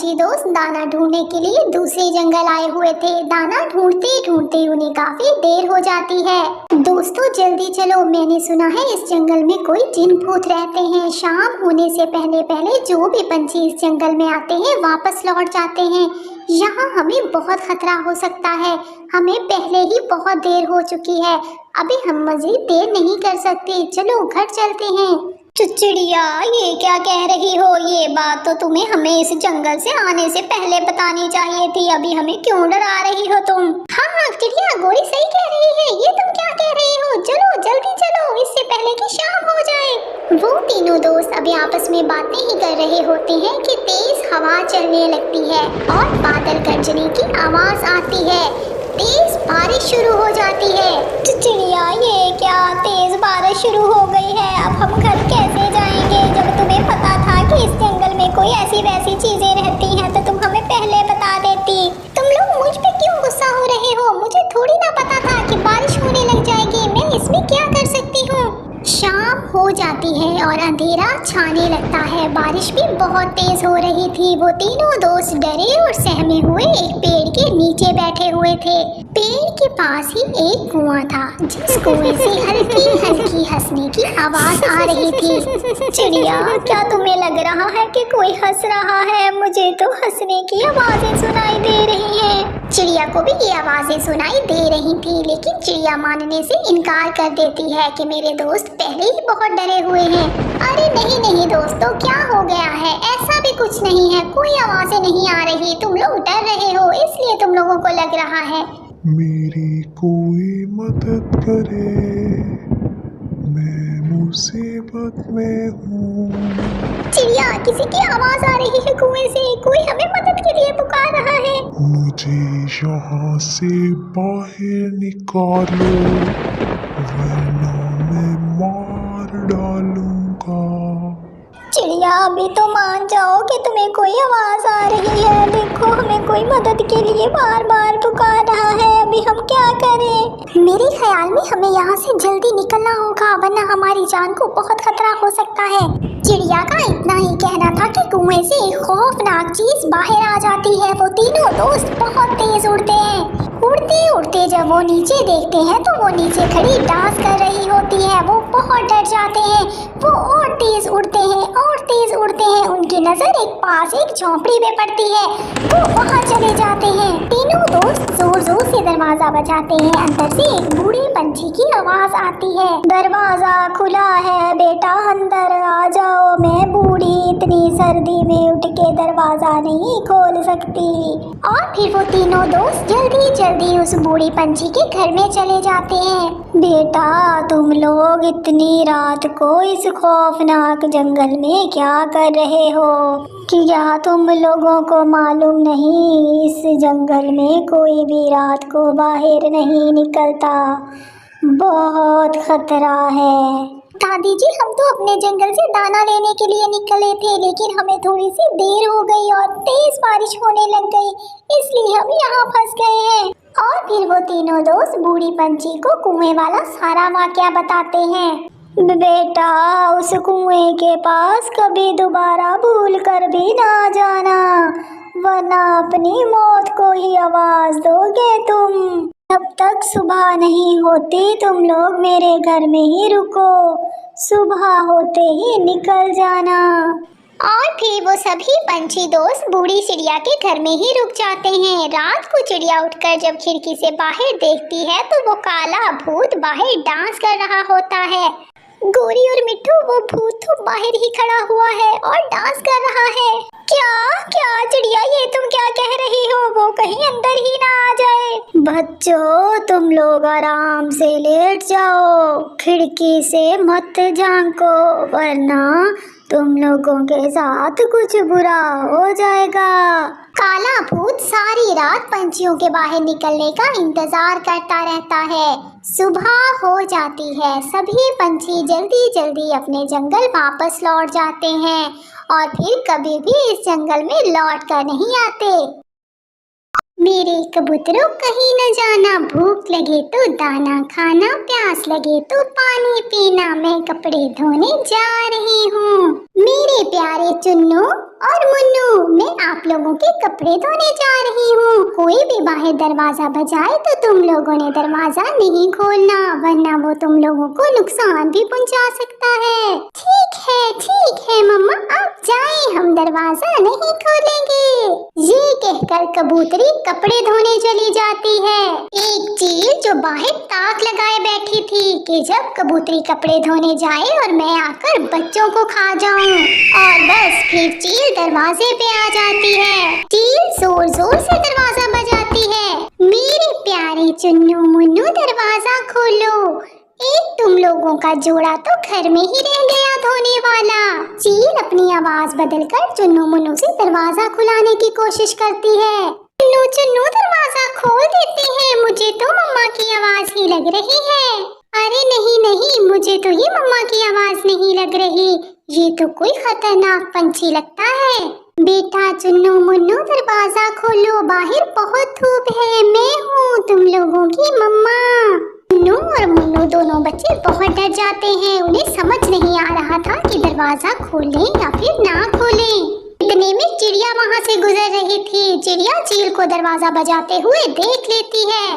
पंछी दोस्त दाना ढूंढने के लिए दूसरे जंगल आए हुए थे। दाना ढूंढते ढूंढते उन्हें काफी देर हो जाती है। दोस्तों जल्दी चलो, मैंने सुना है इस जंगल में कोई जिन भूत रहते हैं। शाम होने से पहले पहले जो भी पंछी इस जंगल में आते हैं वापस लौट जाते हैं। यहाँ हमें बहुत खतरा हो सकता है। हमें पहले ही बहुत देर हो चुकी है, अभी हम मजीद देर नहीं कर सकते। चलो घर चलते हैं। चिड़िया, ये क्या कह रही हो? ये बात तो तुम्हें हमें इस जंगल से आने से पहले बतानी चाहिए थी। अभी हमें क्यों डरा रही हो तुम? हाँ चिड़िया, गोरी सही कह रही है। ये तुम क्या कह रही हो? चलो जल्दी चलो, इससे पहले कि शाम हो जाए। वो तीनों दोस्त अभी आपस में बातें ही कर रहे होते हैं कि तेज हवा चलने लगती है और बादल गरजने की आवाज आती है। तेज बारिश शुरू हो जाती है। चिड़िया, ये क्या तेज बारिश शुरू हो गई है? अब हम घर कैसे जाएंगे? जब तुम्हें पता था कि इस जंगल में कोई ऐसी वैसी चीजें रहती हैं तो तुम हमें पहले बता देती। तुम लोग मुझ पे क्यों गुस्सा हो रहे हो? मुझे थोड़ी ना पता था कि बारिश होने लग जाएगी। मैं इसमें क्या कर सकती हूँ? शाम हो जाती है और अंधेरा छाने लगता है। बारिश भी बहुत तेज हो रही थी। वो तीनों दोस्त डरे और सहमे हुए एक पेड़ के नीचे बैठे हुए थे। पेड़ के पास ही एक कुआं था जिस कुएं से हल्की हल्की हंसने की आवाज आ रही थी। चिड़िया, क्या तुम्हें लग रहा है कि कोई हंस रहा है? मुझे तो हंसने की आवाजें सुनाई दे रही हैं। चिड़िया को भी ये आवाजें सुनाई दे रही थी, लेकिन चिड़िया मानने से इनकार कर देती है कि मेरे दोस्त पहले ही बहुत डरे हुए हैं। अरे नहीं नहीं दोस्तों, क्या हो गया है? ऐसा भी कुछ नहीं है, कोई आवाजें नहीं आ रही। तुम लोग डर रहे हो इसलिए तुम लोगों को लग रहा है। मेरी कोई मदद करे, मैं मुसीबत में हूँ। चिड़िया, किसी की आवाज आ रही है कुएं से। कोई हमें मदद के लिए पुकार रहा है। मुझे यहाँ से बाहर निकालो वरना मैं मार डालूंगा। चिड़िया, अभी तो मान जाओ कि तुम्हें कोई आवाज आ रही है। देखो, हमें कोई मदद के लिए बार बार पुकार रहा है। अभी हम क्या करें? मेरे ख्याल में हमें यहाँ से जल्दी निकलना होगा, वरना हमारी जान को बहुत खतरा हो सकता है। चिड़िया का इतना ही कहना था कि कुएं से एक खौफनाक चीज बाहर आ जाती है। वो तीनों दोस्त बहुत तेज उड़ते हैं। उड़ते उड़ते जब वो नीचे देखते हैं तो वो नीचे खड़ी डांस कर रही होती है। वो बहुत डर जाते हैं। वो और तेज उड़ते हैं और तेज उड़ते हैं। उनकी नजर एक पास एक झोंपड़ी में पड़ती है। वो वहाँ चले जाते हैं। तीनों दोस्त जोर जोर से दरवाजा बजाते हैं। अंदर से एक बूढ़े पंछी की आवाज आती है। दरवाजा खुला है बेटा, अंदर आ जाओ। मैं बूढ़ी इतनी सर्दी में उठ के दरवाजा नहीं खोल सकती। और फिर वो तीनों दोस्त जल्दी जल्दी उस बूढ़ी पंछी के घर में चले जाते हैं। बेटा, तुम लोग इतनी रात को इस खौफनाक जंगल में क्या कर रहे हो? क्या तुम लोगों को मालूम नहीं इस जंगल में कोई भी रात को बाहर नहीं निकलता? बहुत खतरा है। दादी जी, हम तो अपने जंगल से दाना लेने के लिए निकले थे, लेकिन हमें थोड़ी सी देर हो गई और तेज बारिश होने लग गई, इसलिए हम यहाँ फंस गए हैं। और फिर वो तीनों दोस्त बूढ़ी पंछी को कुएं वाला सारा वाकया बताते हैं। बेटा, उस कुएं के पास कभी दोबारा भूल कर भी ना जाना, वरना अपनी मौत को ही आवाज दोगे तुम। जब तक सुबह नहीं होती तुम लोग मेरे घर में ही रुको, सुबह होते ही निकल जाना। और फिर वो सभी पंछी दोस्त बूढ़ी चिड़िया के घर में ही रुक जाते हैं। रात को चिड़िया उठकर जब खिड़की से बाहर देखती है तो वो काला भूत बाहर डांस कर रहा होता है। गोरी और मिट्ठू, वो भूत तो बाहर ही खड़ा हुआ है और डांस कर रहा है। क्या क्या चिड़िया, ये तुम क्या कह रही हो? वो कहीं अंदर ही ना आ जाए। बच्चों, तुम लोग आराम से लेट जाओ, खिड़की से मत झांको, वरना तुम लोगों के साथ कुछ बुरा हो जाएगा। काला भूत सारी रात पंछियों के बाहर निकलने का इंतजार करता रहता है। सुबह हो जाती है। सभी पंछी जल्दी जल्दी अपने जंगल वापस लौट जाते हैं और फिर कभी भी इस जंगल में लौट कर नहीं आते। मेरे कबूतरों, कहीं न जाना, भूख लगे तो दाना खाना, प्यास लगे तो पानी पीना। मैं कपड़े धोने जा रही हूँ। मेरे प्यारे चुन्नू और मुन्नू, मैं आप लोगों के कपड़े धोने जा रही हूँ। कोई भी बाहर दरवाजा बजाए तो तुम लोगों ने दरवाजा नहीं खोलना, वरना वो तुम लोगों को नुकसान भी पहुँचा सकता है। ठीक है मम्मा, आप जाएं, हम दरवाजा नहीं खोलेंगे। ये कहकर कबूतरी कपड़े धोने चली जाती है। एक चील जो बाहर ताक लगाए बैठी थी कि जब कबूतरी कपड़े धोने जाए और मैं आकर बच्चों को खा जाऊं, और बस फिर चील दरवाजे पे आ जाती है। चील जोर जोर से दरवाजा बजाती है। मेरे प्यारे चुन्नू मुन्नू, दरवाजा खोलो। एक तुम लोगों का जोड़ा तो घर में ही रह गया धोने वाला। चील अपनी आवाज बदलकर चुन्नू मुन्नू से दरवाजा खुलाने की कोशिश करती है। चुन्नू चुन्नू, दरवाजा खोल देते हैं, मुझे तो मम्मा की आवाज ही लग रही है। अरे नहीं, मुझे तो ये मम्मा की आवाज नहीं लग रही, ये तो कोई खतरनाक पंछी लगता है। बेटा चुन्नू मुन्नू, दरवाजा खोलो, बाहर बहुत धूप है, मैं हूँ तुम लोगों की मम्मा। चुन्नू और मुन्नू दोनों बच्चे बहुत डर जाते हैं। उन्हें समझ नहीं आ रहा था कि दरवाजा खोलें या फिर ना खोलें। इतने में चिड़िया वहाँ से गुजर रही थी। चिड़िया चील को दरवाजा बजाते हुए देख लेती है।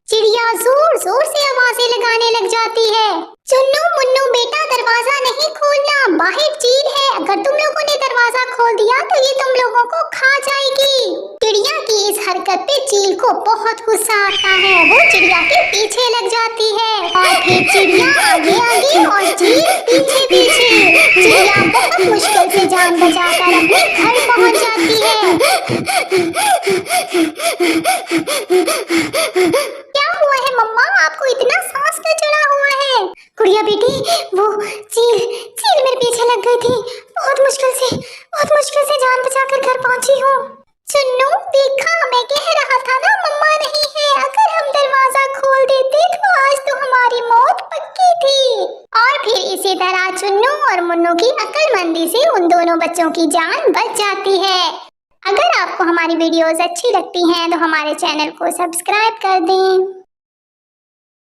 चिड़िया जोर जोर से आवाजें लगाने लग जाती है। चुन्नू मुन्नू बेटा, दरवाजा नहीं खोलना, बाहर चील है, अगर तुम लोगों ने दरवाजा खोल दिया तो ये तुम लोगों को खा जाएगी। चिड़िया की इस हरकत पे चील को बहुत गुस्सा आता है। वो चिड़िया के पीछे लग जाती है और फिर चिड़िया आगे आगे और चील पीछे पीछे। चिड़िया बहुत मुश्किल से जान बचाकर अपने घर पहुंच जाती है। क्या हुआ है मम्मा, आपको इतना सांस क्यों चढ़ा हुआ है? गुड़िया बेटी, वो चील मेरे पीछे लग गई थी, बहुत मुश्किल से जान बचाकर घर पहुंची हूँ। चुन्नू देखा, मैं कह रहा था ना मम्मा नहीं है, अगर हम दरवाजा खोल देते तो आज तो हमारी मौत पक्की थी। और फिर इसी तरह चुन्नू और मुन्नू की अक्लमंदी से उन दोनों बच्चों की जान बच जाती है। अगर आपको हमारी वीडियोस अच्छी लगती हैं तो हमारे चैनल को सब्सक्राइब कर दें।